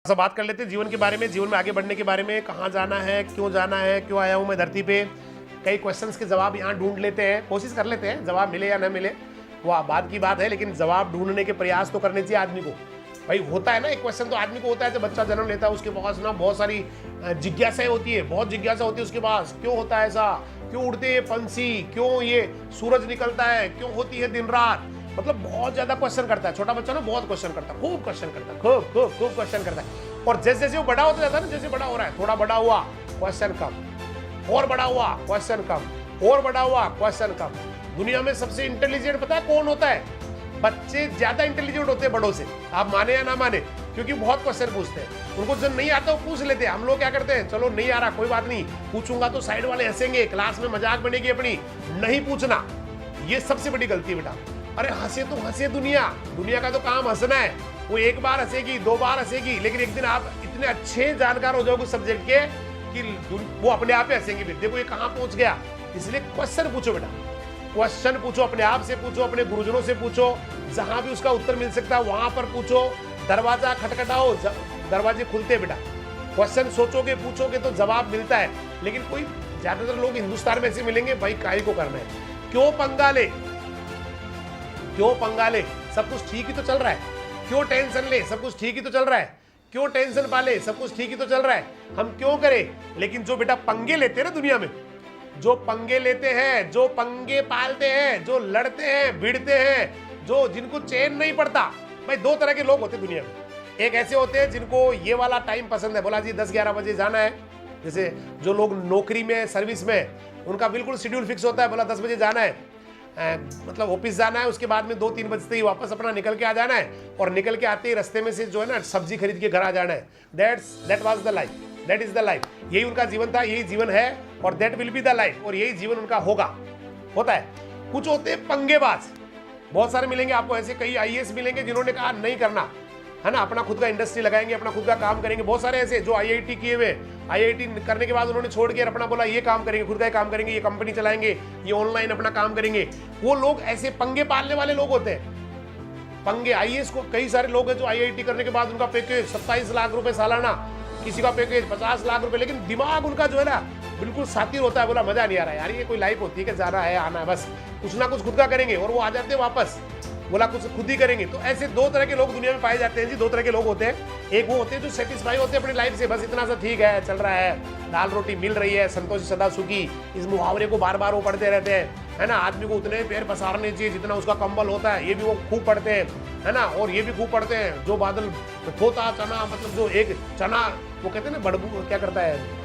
सब बात कर लेते हैं जीवन के बारे में, जीवन में आगे बढ़ने के बारे में, कहाँ जाना है, क्यों आया हूँ मैं धरती पे। कई क्वेश्चंस के जवाब यहाँ ढूंढ लेते हैं, कोशिश कर लेते हैं, जवाब मिले या न मिले वो बात की बात है, लेकिन जवाब ढूंढने के प्रयास तो करने चाहिए आदमी को। भाई होता है ना, एक क्वेश्चन तो आदमी को होता है जब बच्चा जन्म लेता है, उसके पास ना बहुत सारी जिज्ञासाएं होती है, बहुत जिज्ञासा होती है उसके पास। क्यों होता है ऐसा, क्यों उड़ते हैं पंछी, क्यों ये सूरज निकलता है, क्यों होती है दिन रात, मतलब बहुत ज्यादा क्वेश्चन करता है। छोटा बच्चा ना बहुत क्वेश्चन करता है, खूब क्वेश्चन करता है, खूब क्वेश्चन करता है। और जैसे जैसे वो बड़ा होता जाता है ना, जैसे बड़ा हो रहा है, थोड़ा बड़ा हुआ क्वेश्चन कम, और बड़ा हुआ क्वेश्चन कम, और बड़ा हुआ क्वेश्चन कम। दुनिया में सबसे इंटेलिजेंट पता है कौन होता है? बच्चे ज्यादा इंटेलिजेंट होते हैं बड़ों से, आप माने या ना माने, क्योंकि बहुत क्वेश्चन पूछते हैं। उनको जो नहीं आता वो पूछ लेते हैं। हम लोग क्या करते हैं, चलो नहीं आ रहा कोई बात नहीं, पूछूंगा तो साइड वाले हंसेंगे, क्लास में मजाक बनेगी अपनी, नहीं पूछना। ये सबसे बड़ी गलती है बेटा। अरे हंसे तो हंसे, दुनिया का तो काम हंसना है। वो एक बार हंसेगी, दो बार हंसेगी, लेकिन एक दिन आप इतने अच्छे जानकार हो जाओगे सब्जेक्ट के कि वो अपने आप ही हंसेंगे। फिर देखो ये कहाँ पहुंच गया। इसलिए क्वेश्चन पूछो बेटा, क्वेश्चन पूछो, अपने आप से पूछो, अपने गुरुजनों से पूछो, जहां भी उसका उत्तर मिल सकता है वहां पर पूछो। दरवाजा खटखटाओ, दरवाजे खुलते बेटा। क्वेश्चन सोचोगे, पूछोगे तो जवाब मिलता है। लेकिन कोई ज्यादातर लोग हिंदुस्तान में ऐसे मिलेंगे, भाई काहे को करना है, क्यों पंगा ले, क्यों पंगा ले, सब कुछ ठीक ही तो चल रहा है। क्यों टेंशन ले, सब कुछ ठीक ही तो चल रहा है। क्यों टेंशन पाले, सब कुछ ठीक ही तो चल रहा है, हम क्यों करें। लेकिन जो बेटा पंगे लेते हैं ना दुनिया में, जो पंगे लेते हैं, जो पंगे पालते हैं, जो लड़ते हैं, भिड़ते हैं, जो जिनको चैन नहीं पड़ता, भाई दो तरह के लोग होते हैं दुनिया में। एक ऐसे होते हैं जिनको ये वाला टाइम पसंद है, बोला जी 10-11 बजे जाना है। जैसे जो लोग नौकरी में, सर्विस में, उनका बिल्कुल शेड्यूल फिक्स होता है, बोला 10 बजे जाना है, मतलब ऑफिस जाना है, उसके बाद में 2-3 बजते ही वापस अपना निकल के आ जाना है, और निकल के आते ही रास्ते में से जो है ना सब्जी खरीद के घर आ जाना है। That was the life, that is the life. यही उनका जीवन था, यही जीवन है, और that will be the life, और यही जीवन उनका होता है। कुछ होते हैं पंगेबाज, बहुत सारे मिलेंगे आपको ऐसे, कई आईएएस मिलेंगे जिन्होंने कहा नहीं करना है ना, अपना खुद का इंडस्ट्री लगाएंगे, अपना खुद का काम करेंगे। बहुत सारे ऐसे जो आईआईटी किए हुए, आईआईटी करने के बाद उन्होंने छोड़ के अपना बोला ये काम करेंगे, खुद का काम करेंगे, ये कंपनी चलाएंगे, ये ऑनलाइन अपना काम करेंगे। वो लोग ऐसे पंगे पालने वाले लोग होते हैं। पंगे आईएएस को कई सारे लोग हैं जो आईआईटी करने के बाद उनका पैकेज 27 लाख रुपए सालाना, किसी का पैकेज 50 लाख रुपए, लेकिन दिमाग उनका जो है ना बिल्कुल सातिर होता है। बोला मजा नहीं आ रहा है यार, ये कोई लाइफ होती है कि जाना है आना है, बस कुछ ना कुछ खुद का करेंगे, और वो आ जाते हैं वापस, बोला कुछ खुद ही करेंगे। तो ऐसे दो तरह के लोग दुनिया में पाए जाते हैं जी, दो तरह के लोग होते हैं। एक वो होते हैं जो सेटिस्फाई होते हैं अपनी लाइफ से, बस इतना सा ठीक है, चल रहा है, दाल रोटी मिल रही है, संतोषी सदा सुखी, इस मुहावरे को बार बार वो पढ़ते रहते हैं, है ना। आदमी को उतने पैर पसारने चाहिए जितना उसका कंबल होता है, ये भी वो खूब पढ़ते हैं, है ना। और ये भी खूब पढ़ते हैं जो बादल थोता चना, मतलब जो एक चना वो कहते हैं ना, बड़बू क्या करता है,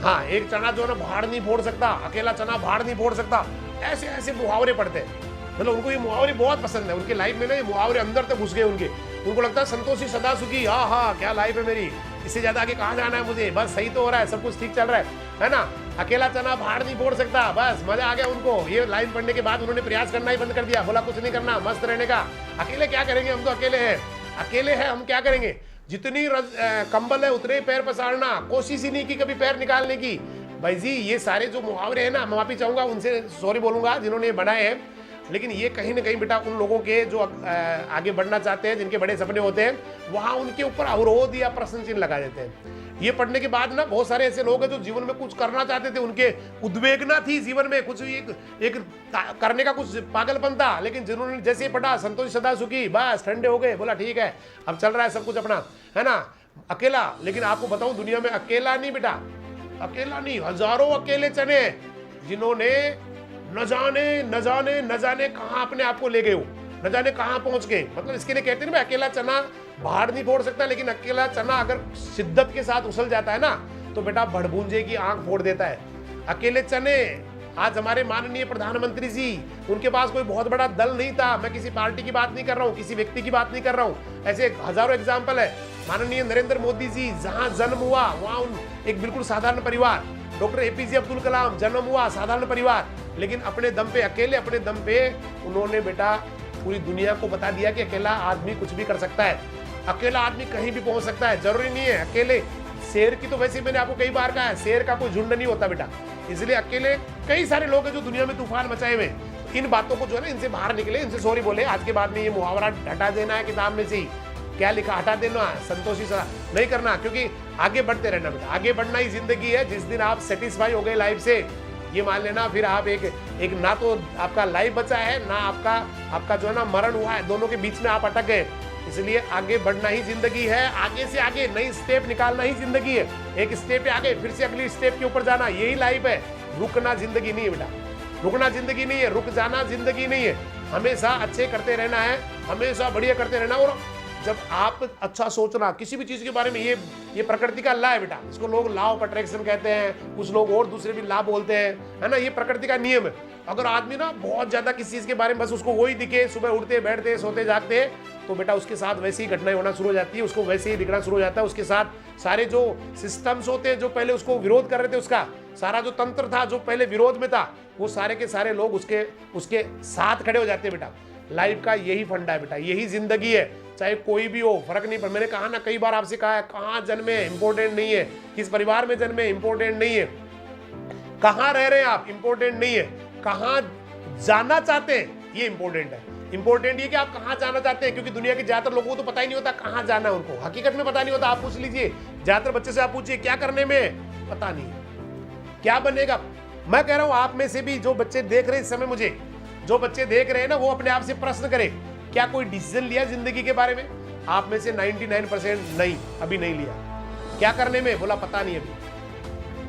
हाँ, एक चना जो है ना भाड़ नहीं फोड़ सकता, अकेला चना भाड़ नहीं फोड़ सकता, ऐसे ऐसे मुहावरे पढ़ते हैं। मतलब उनको ये मुहावरे बहुत पसंद है, उनके लाइफ में ना ये मुहावरे अंदर तक घुस गए उनके। उनको लगता है संतोषी सदा सुखी, हाँ क्या लाइफ है मेरी, इससे ज्यादा आगे कहाँ जाना है मुझे, बस सही तो हो रहा है, सब कुछ ठीक चल रहा है ना। अकेला चना भाड़ नहीं फोड़ सकता, बस मजा आ गया उनको। ये लाइन पढ़ने के बाद उन्होंने प्रयास करना ही बंद कर दिया, बोला कुछ नहीं करना, मस्त रहने का। अकेले क्या करेंगे, हम तो अकेले हैं, हम क्या करेंगे। जितनी कंबल है उतने पैर पसारना, कोशिश ही नहीं की कभी पैर निकालने की। भाई जी ये सारे जो मुहावरे हैं ना, मैं माफी चाहूंगा, उनसे सॉरी बोलूंगा जिन्होंने ये बनाए हैं, लेकिन ये कहीं ना कहीं बेटा उन लोगों के जो आगे बढ़ना चाहते हैं, जिनके बड़े सपने होते हैं, वहां उनके ऊपर अवरोध या प्रश्न चिन्ह लगा देते हैं। ये पढ़ने के बाद ना बहुत सारे ऐसे लोग हैं जो जीवन में कुछ करना चाहते थे, उनके उद्वेगना थी जीवन में, कुछ एक करने का कुछ पागलपन था, लेकिन जिन्होंने जैसे ही पढ़ा संतोषी सदा सुखी, बस ठंडे हो गए, बोला ठीक है अब चल रहा है सब कुछ अपना, है ना, अकेला। लेकिन आपको बताऊं दुनिया में अकेला नहीं बेटा, अकेला नहीं, हजारों अकेले चने जिन्होंने न जाने कहां अपने आप को ले गए हो, न जाने कहां पहुंच गए। मतलब इसके लिए कहते हैं ना, अकेला चना भाड़ नहीं फोड़ सकता, लेकिन अकेला चना अगर शिद्दत के साथ उछल जाता है ना, तो बेटा भड़भूंजे की आंख फोड़ देता है। अकेले चने, आज हमारे माननीय प्रधानमंत्री जी, उनके पास कोई बहुत बड़ा दल नहीं था। मैं किसी पार्टी की बात नहीं कर रहा हूँ, किसी व्यक्ति की बात नहीं कर रहा हूँ, ऐसे हजारों एग्जाम्पल है। माननीय नरेंद्र मोदी जी, जहां जन्म हुआ वहां एक बिल्कुल साधारण परिवार। डॉक्टर एपीजे अब्दुल कलाम, जन्म हुआ साधारण परिवार, लेकिन अपने दम पे, अकेले अपने दम पे उन्होंने बेटा पूरी दुनिया को बता दिया कि अकेला आदमी कुछ भी कर सकता है, अकेला आदमी कहीं भी पहुंच सकता है। जरूरी नहीं है अकेले, शेर की तो वैसे मैंने आपको कई बार कहा है, शेर का कोई झुंड नहीं होता बेटा। इसलिए अकेले कई सारे लोग हैं जो दुनिया में तूफान मचाए हुए। इन बातों को जो है ना, इनसे बाहर निकले, इनसे सॉरी बोले। आज के बाद में ये मुहावरा हटा देना है किताब में से ही। क्या लिखा हटा देना, संतोषी सदा नहीं करना, क्योंकि आगे बढ़ते रहना बेटा। आगे बढ़ना ही जिंदगी है। जिस दिन आप सेटिस्फाई हो गए लाइफ से, ये मान लेना फिर आप एक ना तो आपका लाइफ बचा है, ना आपका जो है ना मरण हुआ है, दोनों के बीच में आप अटक गए। इसलिए आगे बढ़ना ही जिंदगी है। आगे से आगे नई स्टेप निकालना ही जिंदगी है। एक स्टेप पे आगे, फिर से अगली स्टेप के ऊपर जाना, यही लाइफ है। रुकना जिंदगी नहीं है बेटा, रुकना जिंदगी नहीं है, रुक जाना जिंदगी नहीं है। हमेशा अच्छे करते रहना है, हमेशा बढ़िया करते रहना। और जब आप अच्छा सोचना किसी भी चीज के बारे में, ये प्रकृति का लॉ है बेटा। इसको लोग लॉ ऑफ अट्रैक्शन कहते हैं, कुछ लोग और दूसरे भी लॉ बोलते हैं, है ना। ये प्रकृति का नियम है। अगर आदमी ना बहुत ज्यादा किसी चीज के बारे में बस उसको वही दिखे, सुबह उठते बैठते सोते जागते, तो बेटा उसके साथ वैसी ही घटनाएं होना शुरू हो जाती है, उसको वैसे ही दिखना शुरू हो जाता है। उसके साथ सारे जो सिस्टम्स होते हैं, जो पहले उसको विरोध कर रहे थे, उसका सारा जो तंत्र था जो पहले विरोध में था, वो सारे के सारे लोग उसके साथ खड़े हो जाते हैं बेटा। लाइफ का यही फंडा है बेटा, यही जिंदगी है। चाहे कोई भी हो, फर्क नहीं पड़ता। मैंने कहा ना, कई बार आपसे कहा है, कहाँ जन्मे इंपॉर्टेंट नहीं है, किस परिवार में जन्मे इंपॉर्टेंट नहीं है, कहाँ रह रहे हैं आप इंपॉर्टेंट नहीं है, कहाँ जाना चाहते हैं ये इंपॉर्टेंट है। इंपॉर्टेंट ये कि आप कहाँ जाना चाहते हैं, क्योंकि दुनिया के ज्यादातर लोगों को तो पता ही नहीं होता कहाँ जाना है। उनको हकीकत में पता नहीं होता। आप पूछ लीजिए ज्यादातर बच्चे से, आप पूछिए क्या करने में, पता नहीं है क्या बनेगा। मैं कह रहा हूं आप में से भी जो बच्चे देख रहे हैं इस समय, मुझे जो बच्चे देख रहे हैं ना, वो अपने आप से प्रश्न करें, क्या कोई डिसीजन लिया जिंदगी के बारे में। आप में से 99% नहीं, अभी नहीं लिया। क्या करने में, बोला पता नहीं अभी।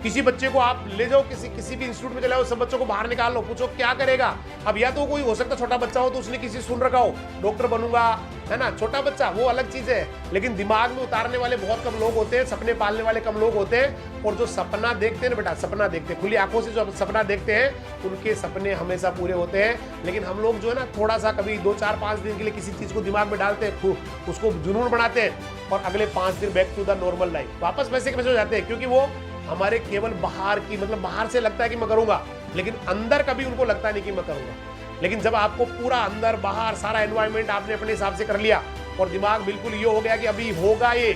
किसी बच्चे को आप ले जाओ, किसी भी इंस्टीट्यूट में चले जाओ, सब बच्चों को बाहर निकाल लो, पूछो क्या करेगा। अब या तो कोई हो सकता छोटा बच्चा हो तो उसने किसी सुन रखा हो, डॉक्टर बनूंगा, है ना, छोटा बच्चा, वो अलग चीज है। लेकिन दिमाग में उतारने वाले बहुत कम लोग होते हैं, सपने पालने वाले कम लोग होते हैं। और जो सपना देखते हैं ना बेटा, सपना देखते हैं खुली आंखों से, जो सपना देखते हैं उनके सपने हमेशा पूरे होते हैं। लेकिन हम लोग जो है ना, थोड़ा सा कभी 2, 4, 5 दिन के लिए किसी चीज को दिमाग में डालते हैं, उसको जुनून बनाते हैं, और अगले 5 दिन back to the normal life वापस वैसे के वैसे हो जाते हैं। क्योंकि वो हमारे केवल बाहर की, मतलब बाहर से लगता है कि मैं करूंगा, लेकिन अंदर कभी उनको लगता नहीं कि मैं करूंगा। लेकिन जब आपको पूरा अंदर बाहर सारा एनवायरनमेंट आपने अपने हिसाब से कर लिया, और दिमाग बिल्कुल ये हो गया कि अभी होगा ये,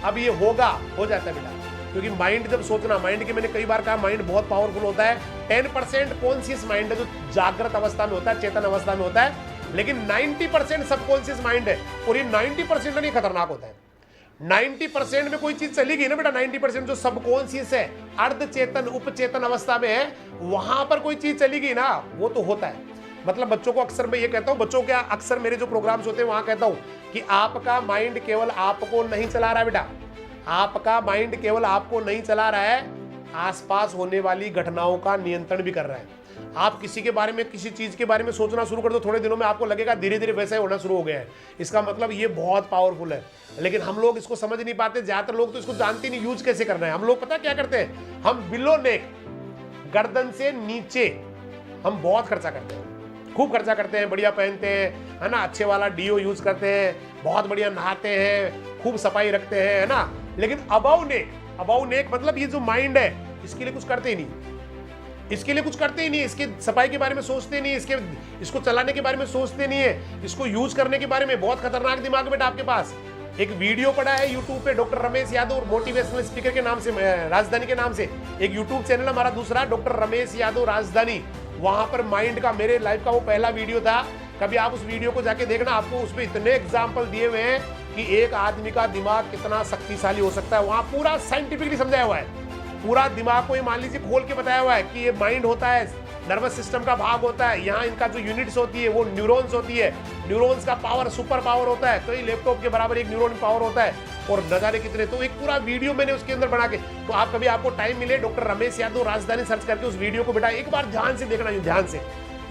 अब ये होगा, हो जाता है बेटा। क्योंकि माइंड जब सोचना, माइंड की मैंने कई बार कहा, माइंड बहुत पावरफुल होता है। 10% कॉन्शियस माइंड है जो जागृत अवस्था में होता है, चेतन अवस्था में होता है। लेकिन 90% सबकॉन्शियस माइंड है, और ये 90% नहीं खतरनाक होता है। 90% में कोई चीज चली गई ना बेटा, 90% जो सबकॉन्शियस है, अर्ध चेतन उपचेतन अवस्था में है, वहां पर कोई चीज चली गई ना, वो तो होता है। मतलब बच्चों को अक्सर मैं ये कहता हूं, बच्चों के अक्सर मेरे जो प्रोग्राम्स होते हैं वहां कहता हूं कि आपका माइंड केवल आपको नहीं चला रहा है बेटा, आपका माइंड केवल आपको नहीं चला रहा है, आसपास होने वाली घटनाओं का नियंत्रण भी कर रहा है। आप किसी के बारे में, किसी चीज के बारे में सोचना शुरू कर दो, थोड़े दिनों में आपको लगेगा धीरे धीरे वैसा ही होना शुरू हो गया है। इसका मतलब ये बहुत पावरफुल है। लेकिन हम लोग इसको समझ नहीं पाते, ज्यादातर लोग तो इसको जानते नहीं यूज कैसे करना है। हम लोग पता क्या करते हैं, हम बिलो नेक, गर्दन से नीचे हम बहुत खर्चा करते हैं, खूब खर्चा करते हैं, बढ़िया पहनते हैं, है ना, अच्छे वाला डीओ यूज करते हैं, बहुत बढ़िया नहाते हैं, खूब सफाई रखते हैं, है ना। लेकिन अबाउ नेक मतलब ये जो माइंड है, इसके लिए कुछ करते ही नहीं, इसके लिए कुछ करते ही नहीं, इसके सफाई के बारे में सोचते नहीं, इसको चलाने के बारे में सोचते नहीं है, इसको यूज करने के बारे में। बहुत खतरनाक दिमाग बेटा आपके पास। एक वीडियो पड़ा है यूट्यूब पे, doctor Ramesh Yadav motivational speaker के नाम से, राजधानी के नाम से एक यूट्यूब चैनल हमारा दूसरा, डॉक्टर रमेश यादव राजधानी। वहां पर माइंड का, मेरे लाइफ का वो पहला वीडियो था। कभी आप उस वीडियो को जाके देखना, आपको उसमें इतने एग्जाम्पल दिए हुए हैं कि एक आदमी का दिमाग कितना शक्तिशाली हो सकता है। वहां पूरा साइंटिफिकली समझाया हुआ है, पूरा दिमाग को ये मान लीजिए खोल के बताया हुआ है कि ये माइंड होता है, नर्वस सिस्टम का भाग होता है, यहाँ इनका जो यूनिट्स होती है वो न्यूरॉन्स होती है, न्यूरॉन्स का पावर सुपर पावर होता है, तो ये लैपटॉप के बराबर एक न्यूरॉन पावर होता है, और न जाने कितने। तो एक पूरा वीडियो मैंने उसके अंदर बना के, तो आप कभी आपको टाइम मिले, डॉक्टर रमेश यादव राजधानी सर्च करके उस वीडियो को बेटा एक बार ध्यान से देखना, ध्यान से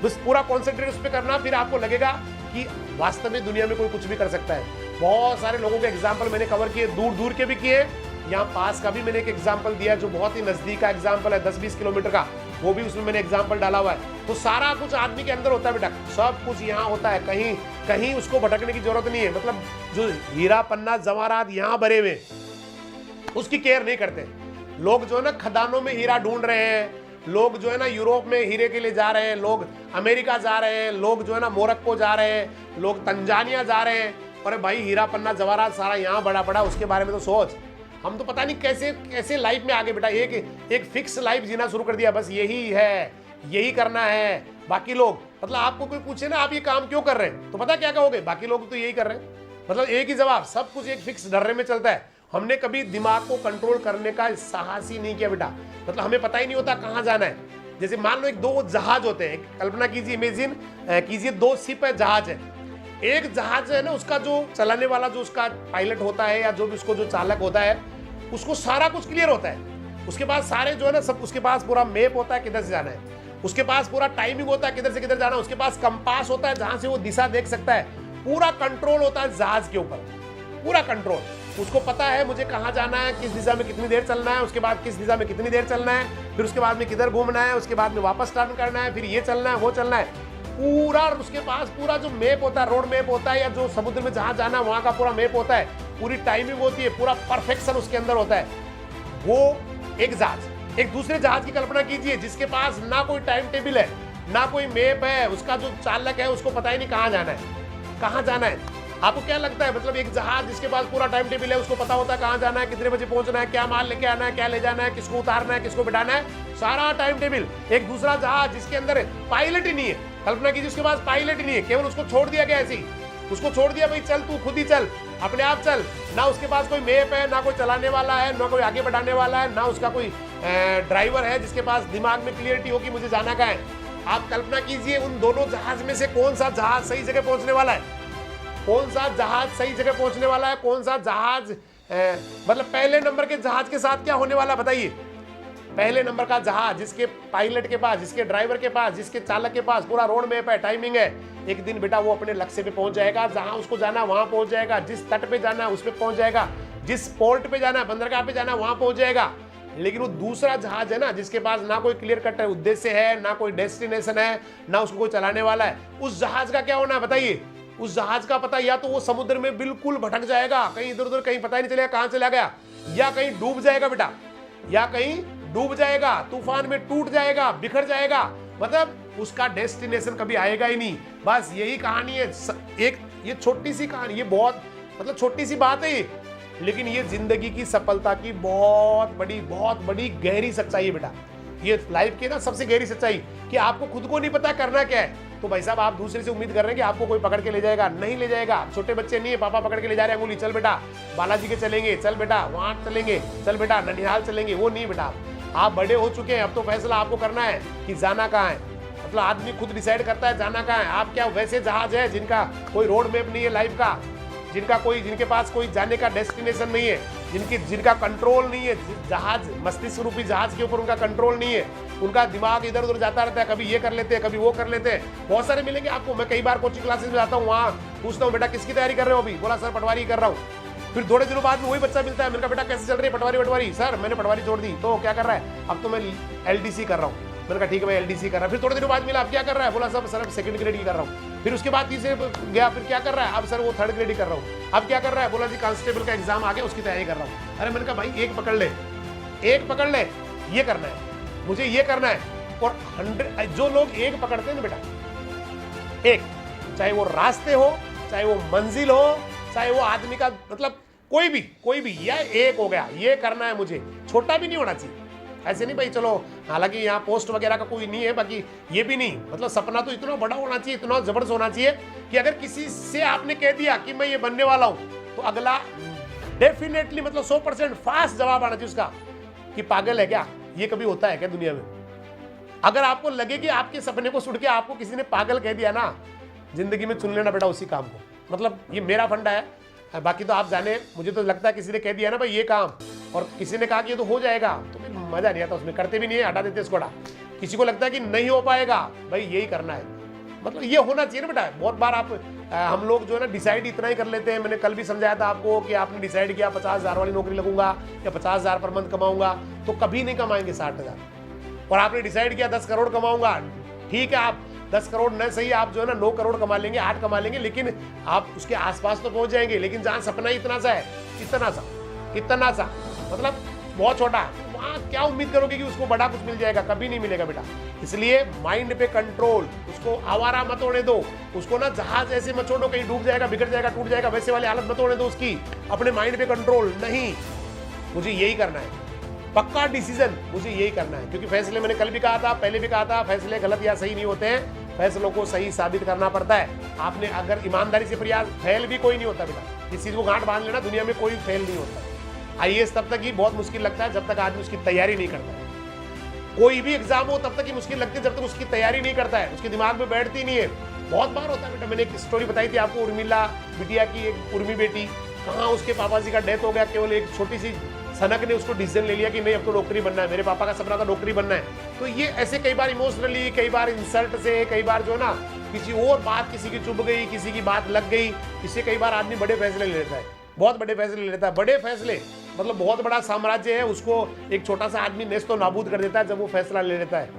बस पूरा कॉन्सेंट्रेट उस पर करना, फिर आपको लगेगा कि वास्तव में दुनिया में कोई कुछ भी कर सकता है। बहुत सारे लोगों के एग्जाम्पल मैंने कवर किए, दूर दूर के भी किए, यहाँ पास का भी मैंने एक एग्जाम्पल दिया जो बहुत ही नजदीक का एग्जाम्पल है, 10-20 किलोमीटर का, वो भी उसमें मैंने एग्जाम्पल डाला हुआ है। तो सारा कुछ आदमी के अंदर होता है बेटा, सब कुछ यहाँ होता है, कहीं कहीं उसको भटकने की जरूरत नहीं है। मतलब जो हीरा पन्ना जवाहरात यहाँ भरे हुए, उसकी केयर नहीं करते लोग। जो है ना खदानों में हीरा ढूंढ रहे हैं लोग, जो है ना यूरोप में हीरे के लिए जा रहे हैं लोग, अमेरिका जा रहे हैं लोग, जो है ना मोरक्को जा रहे हैं लोग, तंजानिया जा रहे हैं। अरे भाई हीरा पन्ना जवाहरात सारा यहाँ बड़ा पड़ा, उसके बारे में तो सोच। हम तो पता नहीं कैसे कैसे लाइफ में आगे बेटा, एक फिक्स लाइफ जीना शुरू कर दिया, बस यही है, यही करना है। बाकी लोग, मतलब आपको कोई पूछे ना आप ये काम क्यों कर रहे हैं, तो पता क्या कहोगे, बाकी लोग तो यही कर रहे हैं, मतलब एक ही जवाब, सब कुछ एक फिक्स ढर्रे में चलता है। हमने कभी दिमाग को कंट्रोल करने का साहस ही नहीं किया बेटा। मतलब हमें पता ही नहीं होता कहाँ जाना है। जैसे मान लो एक दो जहाज होते हैं, कल्पना कीजिए, इमेजिन कीजिए, दो शिप है, जहाज है। एक जहाज है ना, उसका जो चलाने वाला, जो उसका पायलट होता है या जो भी उसको जो चालक होता है, उसको सारा कुछ क्लियर होता है। उसके पास सारे जो है ना सब, उसके पास पूरा मैप होता है किधर से जाना है, उसके पास पूरा टाइमिंग होता है किधर से किधर जाना है, उसके पास कंपास होता है जहां से वो दिशा देख सकता है। पूरा कंट्रोल होता है जहाज के ऊपर, पूरा कंट्रोल। उसको पता है मुझे कहाँ जाना है, किस दिशा में कितनी देर चलना है, उसके बाद किस दिशा में कितनी देर चलना है, फिर उसके बाद में किधर घूमना है, उसके बाद में वापस टर्न करना है, फिर ये चलना है, वो चलना है। पूरा उसके पास पूरा जो मैप होता है, रोड मैप होता है, या जो समुद्र में जहां जाना है वहां का पूरा मैप होता है, पूरी टाइमिंग होती है, पूरा परफेक्शन उसके अंदर होता है। वो एक जहाज। एक दूसरे जहाज की कल्पना कीजिए जिसके पास ना कोई टाइम टेबल है, ना कोई मैप है, उसका जो चालक है उसको पता ही नहीं कहाँ जाना है, कहाँ जाना है। आपको क्या लगता है, मतलब एक जहाज जिसके पास पूरा टाइम टेबल है, उसको पता होता है कहाँ जाना है, कितने बजे पहुंचना है, क्या माल लेके आना है, क्या ले जाना है, किसको उतारना है, किसको बिठाना है, सारा टाइम टेबल। एक दूसरा जहाज जिसके अंदर पायलट ही नहीं है, कल्पना कीजिए उसके पास पायलट ही नहीं है, केवल उसको छोड़ दिया गया ऐसे ही, उसको छोड़ दिया, भाई चल तू खुद ही चल, अपने आप चल। ना उसके पास कोई मैप है, ना कोई चलाने वाला है, ना कोई आगे बढ़ाने वाला है, ना उसका कोई ड्राइवर है जिसके पास दिमाग में क्लियरिटी हो कि मुझे जाना कहाँ है। आप कल्पना कीजिए उन दोनों जहाज में से कौन सा जहाज सही जगह पहुंचने वाला है, कौन सा जहाज सही जगह पहुंचने वाला है, कौन सा जहाज मतलब पहले नंबर के जहाज के साथ क्या होने वाला बताइए। पहले नंबर का जहाज जिसके पायलट के पास, जिसके ड्राइवर के पास, जिसके चालक के पास पूरा रोड मैप है, टाइमिंग है, एक दिन बेटा वो अपने लक्ष्य पे पहुंच जाएगा, जहां उसको जाना वहां पहुंच जाएगा, जिस तट पे जाना है उस पे पहुंच जाएगा, जिस पोर्ट पे जाना है, बंदरगाह पे जाना है वहां पहुंच जाएगा। लेकिन वो दूसरा जहाज है ना, जिसके पास ना कोई क्लियर कट उद्देश्य है, ना कोई डेस्टिनेशन है, ना उसको कोई चलाने वाला है, उस जहाज का क्या होना है बताइए। उस जहाज का पता, या तो वो समुद्र में बिल्कुल भटक जाएगा, कहीं इधर उधर, कहीं पता ही नहीं चलेगा कहां चला गया, या कहीं डूब जाएगा बेटा, या कहीं डूब जाएगा, तूफान में टूट जाएगा, बिखर जाएगा, मतलब उसका डेस्टिनेशन कभी आएगा ही नहीं। बस यही कहानी है। एक ये छोटी सी कहानी, ये बहुत मतलब छोटी सी बात है ये, लेकिन ये जिंदगी की सफलता की बहुत बड़ी गहरी सच्चाई है बेटा। ये लाइफ की ना सबसे गहरी सच्चाई कि आपको खुद को नहीं पता करना क्या है, तो भाई साहब आप दूसरे से उम्मीद कर रहे हैं कि आपको कोई पकड़ के ले जाएगा, नहीं ले जाएगा। छोटे बच्चे नहीं है, पापा पकड़ के ले जा रहे हैं, अंगुली चल बेटा बालाजी के चलेंगे, चल बेटा वहां चलेंगे, चल बेटा ननिहाल चलेंगे, वो नहीं बेटा। आप बड़े हो चुके हैं, अब तो फैसला आपको करना है कि जाना कहाँ है। मतलब आदमी खुद डिसाइड करता है जाना कहाँ है। आप क्या वैसे जहाज है जिनका कोई रोड मैप नहीं है लाइफ का, जिनके पास कोई जाने का डेस्टिनेशन नहीं है, जिनका कंट्रोल नहीं है, जहाज मस्तिष्क रूपी जहाज के ऊपर उनका कंट्रोल नहीं है, उनका दिमाग इधर उधर जाता रहता है, कभी ये कर लेते हैं, कभी वो कर लेते हैं। बहुत सारे मिलेंगे आपको। मैं कई बार कोचिंग क्लासेस में जाता हूँ, वहाँ पूछता हूँ बेटा किसकी तैयारी कर रहे हो अभी, बोला सर पटवारी कर रहा हूँ। फिर थोड़े दिनों बाद में वही बच्चा मिलता है, मैंने कहा बेटा कैसे चल रही है पटवारी, सर मैंने पटवारी छोड़ दी, तो क्या कर रहा है, अब तो मैं LDC कर रहा हूँ। मैंने कहा ठीक है मैं LDC कर रहा है। फिर थोड़े दिनों बाद मिला, अब क्या कर रहा है, बोला सर सेकंड ग्रेड की कर रहा हूँ। फिर उसके बाद तीसरे गया, फिर क्या कर रहा है, अब सर वो थर्ड ग्रेड ही कर रहा हूँ। अब क्या कर रहा है, बोला जी कांस्टेबल का एग्जाम आ गया उसकी तैयारी कर रहा हूँ। अरे मैंने कहा भाई एक पकड़ ले, ये करना है मुझे, ये करना है। और 100 जो लोग एक पकड़ते हैं ना बेटा, एक, चाहे वो रास्ते हो, चाहे वो मंजिल हो, चाहे वो आदमी का मतलब कोई भी, या एक हो गया, ये करना है मुझे, छोटा भी नहीं होना चाहिए। ऐसे नहीं भाई चलो, हालांकि यहाँ पोस्ट वगैरह का कोई नहीं है, बाकी ये भी नहीं, मतलब सपना तो इतना बड़ा होना चाहिए, इतना जबरदस्त होना चाहिए कि अगर किसी से आपने कह दिया कि मैं ये बनने वाला हूं, तो अगला डेफिनेटली मतलब 100% फास्ट जवाब आना चाहिए उसका कि पागल है क्या, ये कभी होता है क्या दुनिया में। अगर आपको लगे कि आपके सपने को सुन के आपको किसी ने पागल कह दिया ना, जिंदगी में चुन लेना बेटा उसी काम को। मतलब ये मेरा फंडा है, बाकी तो आप जाने। मुझे तो लगता है किसी ने कह दिया ना भाई ये काम, और किसी ने कहा कि ये तो हो जाएगा, तो फिर मजा नहीं आता उसमें, करते भी नहीं है, हटा देते इसको हटा। किसी को लगता है कि नहीं हो पाएगा, भाई यही करना है, मतलब ये होना चाहिए ना बेटा। बहुत बार हम लोग जो है ना डिसाइड इतना ही कर लेते हैं। मैंने कल भी समझाया था आपको कि आपने डिसाइड किया 50,000 वाली नौकरी लगूंगा या 50,000 पर मंथ कमाऊंगा, तो कभी नहीं कमाएंगे 60,000। और आपने डिसाइड किया 10 करोड़ कमाऊंगा, ठीक है आप 10 करोड़ न सही, आप जो है ना 9 करोड़ कमा लेंगे, 8 कमा लेंगे, लेकिन आप उसके आसपास तो पहुंच जाएंगे। लेकिन जहां सपना इतना सा है, इतना सा मतलब बहुत छोटा, वहां क्या उम्मीद करोगे कि उसको बड़ा कुछ मिल जाएगा, कभी नहीं मिलेगा बेटा। इसलिए माइंड पे कंट्रोल, उसको आवारा मत होने दो, उसको ना जहाज ऐसे मत छोड़ो कहीं डूब जाएगा, बिगड़ जाएगा, टूट जाएगा, वैसे वाली हालत मत होने दो उसकी। अपने माइंड पे कंट्रोल, नहीं मुझे यही करना है, पक्का डिसीजन मुझे यही करना है। क्योंकि फैसले, मैंने कल भी कहा था, पहले भी कहा था, फैसले गलत या सही नहीं होते हैं, फैसलों को सही साबित करना पड़ता है। आपने अगर ईमानदारी से प्रयास, फेल भी कोई नहीं होता बेटा, इस चीज़ को गांठ बांध लेना, दुनिया में कोई फेल नहीं होता। आईएएस तब तक ही बहुत मुश्किल लगता है जब तक आदमी उसकी तैयारी नहीं करता है। कोई भी एग्जाम हो तब तक ही मुश्किल लगती है जब तक उसकी तैयारी नहीं करता है, उसके दिमाग में बैठती नहीं है। बहुत बार होता है बेटा, मैंने एक स्टोरी बताई थी आपको, उर्मिला बिटिया की, एक उर्मी बेटी, कहाँ उसके पापा जी का डेथ हो गया, केवल एक छोटी सी सनक ने उसको डिसीजन ले लिया कि नहीं अब तो डॉक्टरी बनना है, मेरे पापा का सपना था डॉक्टरी बनना है। तो ये ऐसे कई बार इमोशनली, कई बार इंसल्ट से, कई बार जो है ना किसी और बात किसी की चुभ गई, किसी की बात लग गई, इससे कई बार आदमी बड़े फैसले ले लेता है, बहुत बड़े फैसले ले लेता है। बड़े फैसले मतलब बहुत बड़ा साम्राज्य है, उसको एक छोटा सा आदमी नेस्तो नाबूद कर देता है जब वो फैसला ले लेता है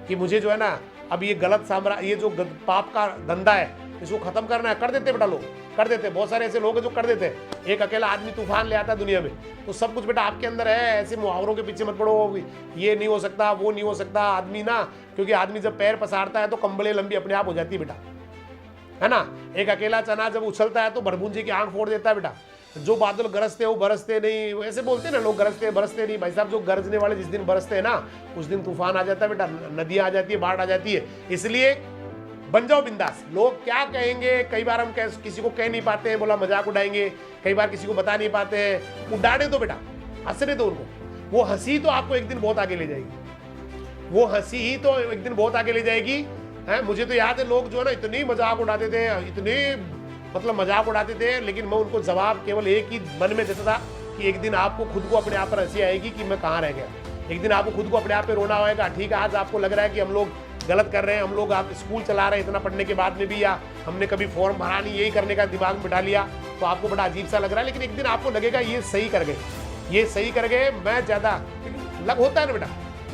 कि मुझे जो है ना अब ये गलत साम्राज्य, ये जो पाप का धंधा है इसको खत्म करना है। कर देते बेटा लोग, कर देते, बहुत सारे ऐसे लोग हैं जो कर देते हैं। एक अकेला आदमी तूफान ले आता है दुनिया में, तो सब कुछ बेटा आपके अंदर है। ऐसे मुहावरों के पीछे मत पड़ो, ये नहीं हो सकता, वो नहीं हो सकता। आदमी ना, क्योंकि आदमी जब पैर पसारता है तो कंबले लंबी अपने आप हो जाती है बेटा, है ना। एक अकेला चना जब उछलता है तो भरभूंजी की आंख फोड़ देता है बेटा। जो बादल गरजते वो बरसते नहीं, ऐसे बोलते हैं ना लोग, गरजते बरसते नहीं। भाई साहब, जो गरजने वाले जिस दिन बरसते हैं ना उस दिन तूफान आ जाता है बेटा, नदियां आ जाती है, बाढ़ आ जाती है। इसलिए बन जाओ बिंदास। लोग क्या कहेंगे, कई बार हम किसी को कह नहीं पाते हैं, बोला मजाक उड़ाएंगे, कई बार किसी को बता नहीं पाते हैं, उड़ाने दो बेटा, हंसने दो उनको। वो हंसी तो आपको एक दिन बहुत आगे ले जाएगी, वो हंसी ही तो एक दिन बहुत आगे ले जाएगी। है, मुझे तो याद है लोग जो है ना इतनी मजाक उड़ाते थे, इतने मतलब मजाक उड़ाते थे, लेकिन मैं उनको जवाब केवल एक ही मन में देता था कि एक दिन आपको खुद को अपने आप पर हंसी आएगी कि मैं कहाँ रह गया। एक दिन आपको खुद को अपने आप पे रोना होगा। ठीक है, आज आपको लग रहा है कि हम लोग गलत कर रहे हैं, हम लोग आप स्कूल चला रहे हैं इतना पढ़ने के बाद में भी, या हमने कभी फॉर्म भरा नहीं, यही करने का दिमाग में बिठा लिया, तो आपको बड़ा अजीब सा लग रहा है। लेकिन एक दिन आपको लगेगा ये सही कर गए, ये सही कर गए। मैं ज़्यादा लग होता है ना बेटा,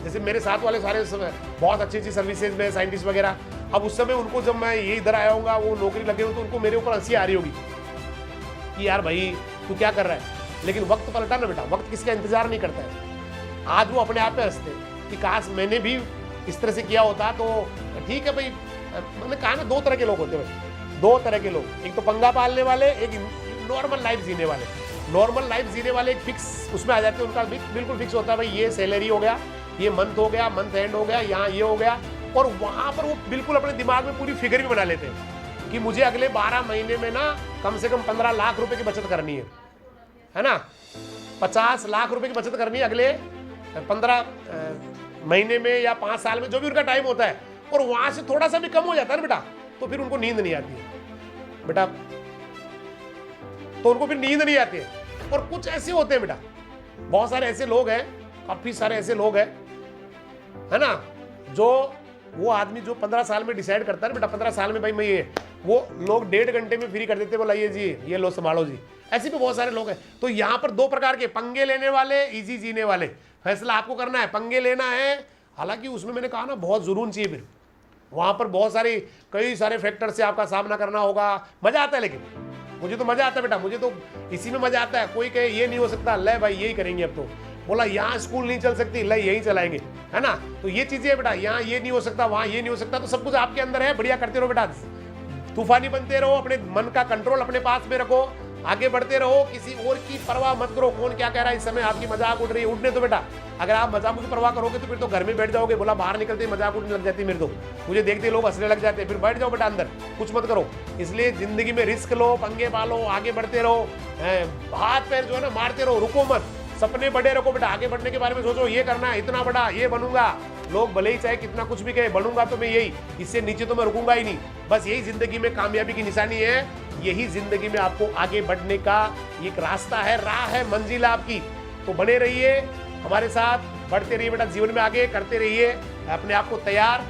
जैसे मेरे साथ वाले सारे बहुत अच्छी अच्छी सर्विसेज में साइंटिस्ट वगैरह, अब उस समय उनको जब मैं ये इधर आया हूँगा, वो नौकरी लगे हो, तो उनको मेरे ऊपर हंसी आ रही होगी कि यार भाई तू क्या कर रहा है। लेकिन वक्त पलटा ना बेटा, वक्त किसी का इंतजार नहीं करता है। आज वो अपने आप पे हंसते कि काश मैंने भी इस तरह से किया होता। तो ठीक है भाई, मैंने कहा ना, दो तरह के लोग होते हैं भाई, दो तरह के लोग, एक तो पंगा पालने वाले, एक नॉर्मल लाइफ जीने वाले। नॉर्मल लाइफ जीने वाले एक फिक्स उसमें आ जाते हैं, उनका बिल्कुल फिक्स होता है भाई, ये सैलरी हो गया, ये मंथ हो गया, मंथ एंड हो गया, यहाँ ये हो गया, और वहाँ पर वो बिल्कुल अपने दिमाग में पूरी फिगर भी बना लेते हैं कि मुझे अगले 12 महीने में ना कम से कम 15 लाख रुपए की बचत करनी है ना, 50 लाख रुपए की बचत करनी है अगले 15 महीने में या 5 साल में, जो भी उनका टाइम होता है। और वहां से थोड़ा सा भी कम हो जाता है ना बेटा, तो फिर उनको नींद नहीं आती है बेटा, तो उनको फिर नींद नहीं आती है। और कुछ ऐसे होते हैं बेटा, बहुत सारे ऐसे लोग हैं, काफी सारे ऐसे लोग हैं, है ना, जो वो आदमी जो 15 साल में डिसाइड करता है ना बेटा, 15 साल में भाई मैं ये, वो लोग 1.5 घंटे में फ्री कर देते, बोला ये जी, ये लो संभालो जी। ऐसे भी बहुत सारे लोग हैं। तो यहाँ पर दो प्रकार के, पंगे लेने वाले, इजी जीने वाले। फैसला आपको करना है, पंगे लेना है, हालांकि उसमें मैंने कहा ना बहुत जुनून चाहिए, फिर वहाँ पर बहुत सारी कई सारे फैक्टर से आपका सामना करना होगा। मजा आता है, लेकिन मुझे तो मजा आता है बेटा, मुझे तो इसी में मजा आता है। कोई कहे ये नहीं हो सकता, ले भाई यही करेंगे अब तो, बोला यहाँ स्कूल नहीं चल सकती, ले यही चलाएंगे, है ना। तो ये चीजें है बेटा, यहाँ ये नहीं हो सकता, वहाँ ये नहीं हो सकता, तो सब कुछ आपके अंदर है, बढ़िया करते रहो बेटा, तूफानी बनते रहो, अपने मन का कंट्रोल अपने पास में रखो, आगे बढ़ते रहो, किसी और की परवाह मत करो, कौन क्या कह रहा है। इस समय आपकी मजाक उड़ रही है, उड़ने दो बेटा। अगर आप मजाक की परवाह करोगे तो फिर तो घर में बैठ जाओगे, बोला बाहर निकलते ही मजाक उड़ने लग जाती है मेरे तो, मुझे देखते लोग हंसने लग जाते हैं, फिर बैठ जाओ बेटा अंदर, कुछ मत करो। इसलिए जिंदगी में रिस्क लो, पंगे पालो, आगे बढ़ते रहो, हाथ पैर जो है ना मारते रहो, रुको मत, सपने बड़े रखो बेटा, आगे बढ़ने के बारे में सोचो, ये करना है, इतना बड़ा ये बनूंगा। लोग भले ही चाहे कितना कुछ भी कहे, बनूंगा तो मैं यही, इससे नीचे तो मैं रुकूंगा ही नहीं। बस यही जिंदगी में कामयाबी की निशानी है, यही जिंदगी में आपको आगे बढ़ने का एक रास्ता है, राह है, मंजिल आपकी। तो बने रहिए हमारे साथ, बढ़ते रहिए बेटा जीवन में, आगे करते रहिए, अपने आप को तैयार